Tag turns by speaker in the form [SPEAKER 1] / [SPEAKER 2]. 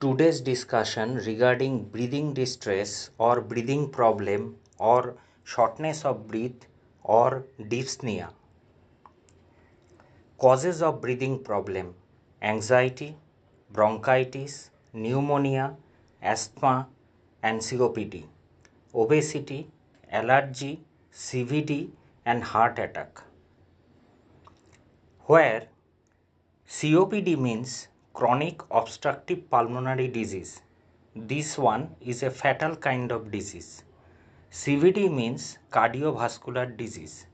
[SPEAKER 1] Today's discussion regarding breathing distress or breathing problem or shortness of breath or dyspnea. Causes of breathing problem: anxiety, bronchitis, pneumonia, asthma and COPD, obesity, allergy, CVD and heart attack. Where COPD means chronic obstructive pulmonary disease. This one is a fatal kind of disease. CVD means cardiovascular disease.